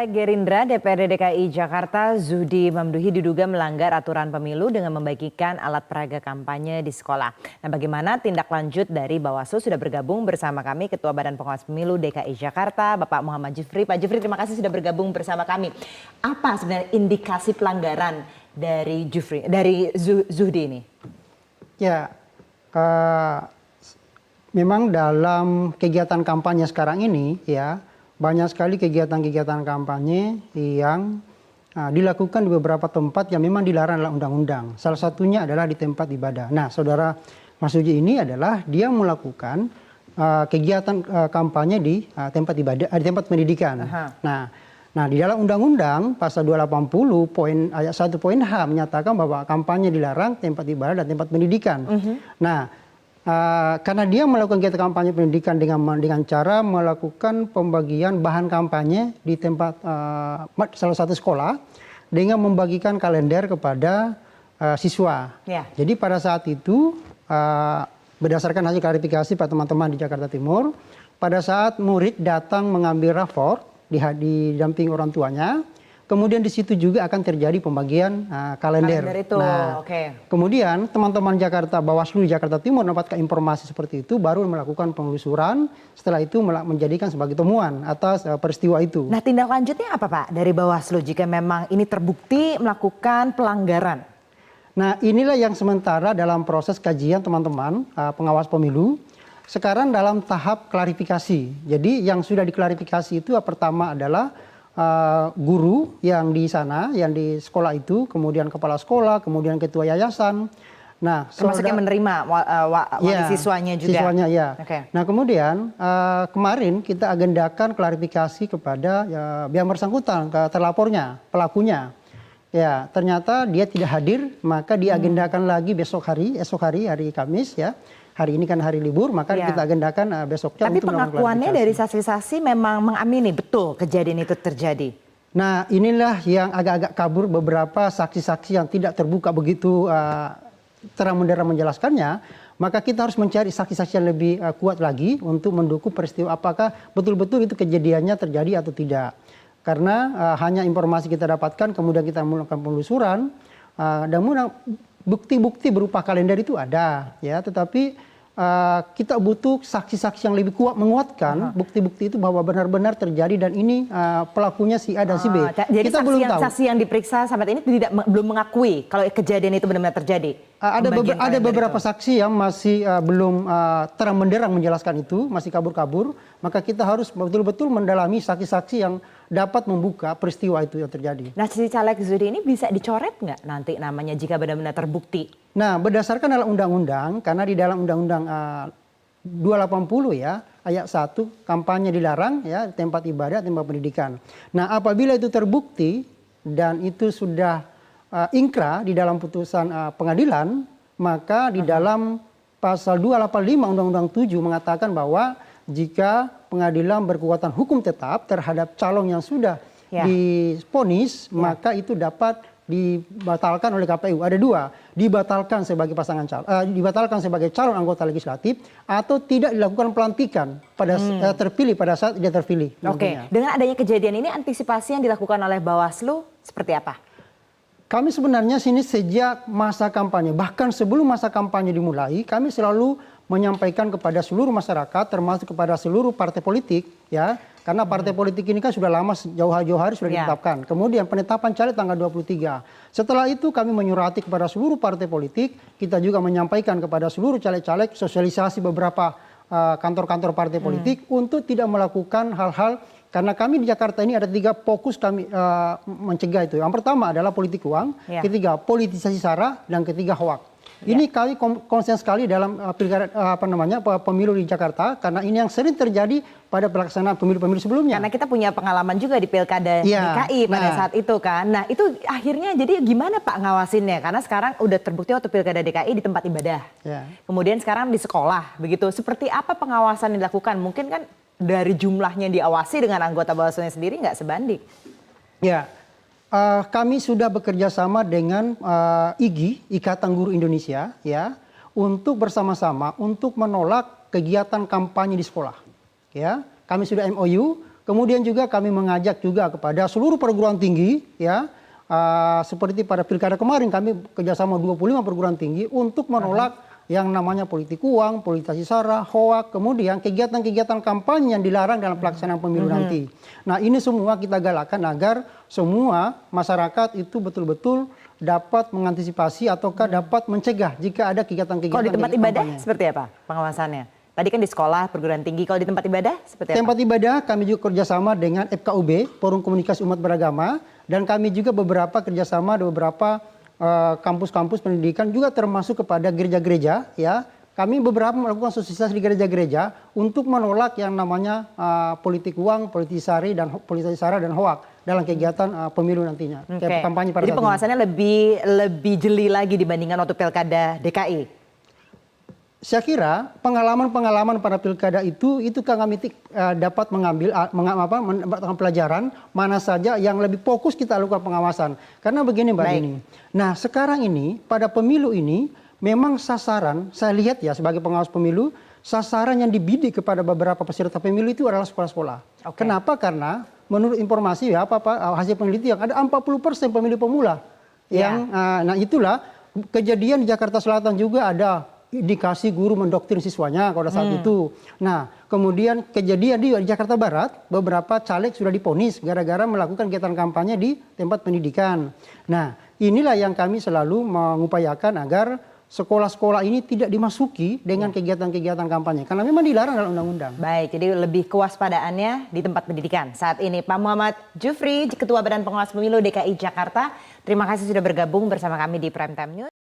Caleg Gerindra DPRD DKI Jakarta Zuhdi Mamduhi diduga melanggar aturan pemilu dengan membagikan alat peraga kampanye di sekolah. Nah, bagaimana tindak lanjut dari Bawaslu? Sudah bergabung bersama kami Ketua Badan Pengawas Pemilu DKI Jakarta, Bapak Muhammad Jufri. Pak Jufri, terima kasih sudah bergabung bersama kami. Apa sebenarnya indikasi pelanggaran dari Zuhdi ini? Ya, memang dalam kegiatan kampanye sekarang ini ya, banyak sekali kegiatan-kegiatan kampanye yang dilakukan di beberapa tempat yang memang dilarang oleh undang-undang. Salah satunya adalah di tempat ibadah. Nah, saudara Mas Uji ini adalah dia melakukan kegiatan kampanye di tempat ibadah, di tempat pendidikan. Nah, di dalam undang-undang pasal 280 ayat 1 poin H menyatakan bahwa kampanye dilarang tempat ibadah dan tempat pendidikan. Nah, karena dia melakukan kegiatan kampanye pendidikan dengan cara melakukan pembagian bahan kampanye di tempat salah satu sekolah dengan membagikan kalender kepada siswa. Jadi pada saat itu berdasarkan hasil klarifikasi Pak teman-teman di Jakarta Timur, pada saat murid datang mengambil rapor didamping orang tuanya, kemudian di situ juga akan terjadi pembagian kalender. Itu. Kemudian teman-teman Bawaslu di Jakarta Timur mendapatkan informasi seperti itu, baru melakukan penelusuran. Setelah itu menjadikan sebagai temuan atas peristiwa itu. Nah, tindak lanjutnya apa Pak dari Bawaslu jika memang ini terbukti melakukan pelanggaran? Nah, inilah yang sementara dalam proses kajian teman-teman pengawas pemilu. Sekarang dalam tahap klarifikasi. Jadi yang sudah diklarifikasi itu pertama adalah guru yang di sana, yang di sekolah itu, kemudian kepala sekolah, kemudian ketua yayasan. Nah, termasuk yang menerima wali siswanya juga. Siswanya ya. Nah, kemudian kemarin kita agendakan klarifikasi kepada yang bersangkutan, ke terlapornya, pelakunya. Ya, ternyata dia tidak hadir, maka diagendakan lagi esok hari Kamis ya. Hari ini kan hari libur, maka kita agendakan besoknya. Tapi pengakuannya dari saksi-saksi memang mengamini betul kejadian itu terjadi. Nah, inilah yang agak-agak kabur beberapa saksi-saksi yang tidak terbuka begitu terang-benderang menjelaskannya. Maka kita harus mencari saksi-saksi yang lebih kuat lagi untuk mendukung peristiwa apakah betul-betul itu kejadiannya terjadi atau tidak. Karena hanya informasi kita dapatkan, kemudian kita melakukan penelusuran dan bukti-bukti berupa kalender itu ada, ya. Tetapi kita butuh saksi-saksi yang lebih kuat menguatkan bukti-bukti itu bahwa benar-benar terjadi dan ini pelakunya si A dan si B. Jadi kita belum tahu. Saksi yang diperiksa sampai ini belum mengakui kalau kejadian itu benar-benar terjadi. Ada beberapa saksi yang masih belum terang-benderang menjelaskan itu, masih kabur-kabur. Maka kita harus betul-betul mendalami saksi-saksi yang dapat membuka peristiwa itu yang terjadi. Nah, si caleg Zuhdi ini bisa dicoret nggak nanti namanya jika benar-benar terbukti? Nah, berdasarkan dalam undang-undang, karena di dalam undang-undang 280 ya, ayat 1, kampanye dilarang ya, tempat ibadah, tempat pendidikan. Nah, apabila itu terbukti dan itu sudah ingkrah di dalam putusan pengadilan, maka di dalam pasal 285 Undang-Undang 7 mengatakan bahwa jika pengadilan berkekuatan hukum tetap terhadap calon yang sudah divonis, maka itu dapat dibatalkan oleh KPU. Ada dua, dibatalkan sebagai pasangan calon, dibatalkan sebagai calon anggota legislatif atau tidak dilakukan pelantikan pada terpilih pada saat dia terpilih. Dengan adanya kejadian ini, antisipasi yang dilakukan oleh Bawaslu seperti apa? Kami sebenarnya sini sejak masa kampanye, bahkan sebelum masa kampanye dimulai, kami selalu menyampaikan kepada seluruh masyarakat, termasuk kepada seluruh partai politik, ya, karena partai politik ini kan sudah lama, jauh-jauh hari sudah ditetapkan. Kemudian penetapan caleg tanggal 23. Setelah itu kami menyurati kepada seluruh partai politik, kita juga menyampaikan kepada seluruh caleg-caleg sosialisasi beberapa kantor-kantor partai politik untuk tidak melakukan hal-hal. Karena kami di Jakarta ini ada 3 fokus kami mencegah itu. Yang pertama adalah politik uang, ketiga politisasi sara, dan ketiga hoak. Ini kami konsen sekali dalam pemilu di Jakarta, karena ini yang sering terjadi pada pelaksanaan pemilu-pemilu sebelumnya. Karena kita punya pengalaman juga di Pilkada DKI pada saat itu kan. Nah, itu akhirnya jadi gimana Pak ngawasinnya? Karena sekarang udah terbukti waktu Pilkada DKI di tempat ibadah. Kemudian sekarang di sekolah, begitu. Seperti apa pengawasan yang dilakukan? Mungkin kan dari jumlahnya diawasi dengan anggota Bawaslu sendiri nggak sebanding. Ya. Kami sudah bekerja sama dengan IGI, Ikatan Guru Indonesia, ya, untuk bersama-sama untuk menolak kegiatan kampanye di sekolah. Ya, kami sudah MOU, Kemudian juga kami mengajak juga kepada seluruh perguruan tinggi, ya, seperti pada pilkada kemarin kami kerjasama 25 perguruan tinggi untuk menolak yang namanya politik uang, politisasi sara, hoak, kemudian kegiatan-kegiatan kampanye yang dilarang dalam pelaksanaan pemilu nanti. Nah, ini semua kita galakkan agar semua masyarakat itu betul-betul dapat mengantisipasi ataukah dapat mencegah jika ada kegiatan-kegiatan. Kalau di tempat ibadah seperti apa pengawasannya? Tadi kan di sekolah, perguruan tinggi. Kalau di tempat ibadah seperti apa? Tempat ibadah kami juga kerjasama dengan FKUB, Forum Komunikasi Umat Beragama, dan kami juga beberapa kerjasama di beberapa kampus-kampus pendidikan juga termasuk kepada gereja-gereja, ya. Kami beberapa melakukan sosialisasi di gereja-gereja untuk menolak yang namanya politik uang, politisasi sara dan hoak dalam kegiatan pemilu nantinya. Kampanye pada Jadi pengawasannya lebih jeli lagi dibandingkan waktu pilkada DKI. Saya kira pengalaman-pengalaman pada pilkada itu kan kami dapat mendapatkan pelajaran mana saja yang lebih fokus kita lakukan pengawasan. Karena begini Mbak Dini. Nah, sekarang ini pada pemilu ini memang sasaran, saya lihat ya sebagai pengawas pemilu, sasaran yang dibidik kepada beberapa peserta pemilu itu adalah sekolah-sekolah. Kenapa? Karena menurut informasi ya hasil penelitian ada 40% pemilih pemula yang nah itulah kejadian di Jakarta Selatan juga ada indikasi guru mendoktrin siswanya pada saat itu. Nah, kemudian kejadian di Jakarta Barat, beberapa caleg sudah divonis gara-gara melakukan kegiatan kampanye di tempat pendidikan. Nah, inilah yang kami selalu mengupayakan agar sekolah-sekolah ini tidak dimasuki dengan kegiatan-kegiatan kampanye. Karena memang dilarang dalam undang-undang. Baik, jadi lebih kewaspadaannya di tempat pendidikan. Saat ini Pak Muhammad Jufri, Ketua Badan Pengawas Pemilu DKI Jakarta. Terima kasih sudah bergabung bersama kami di Prime Time News.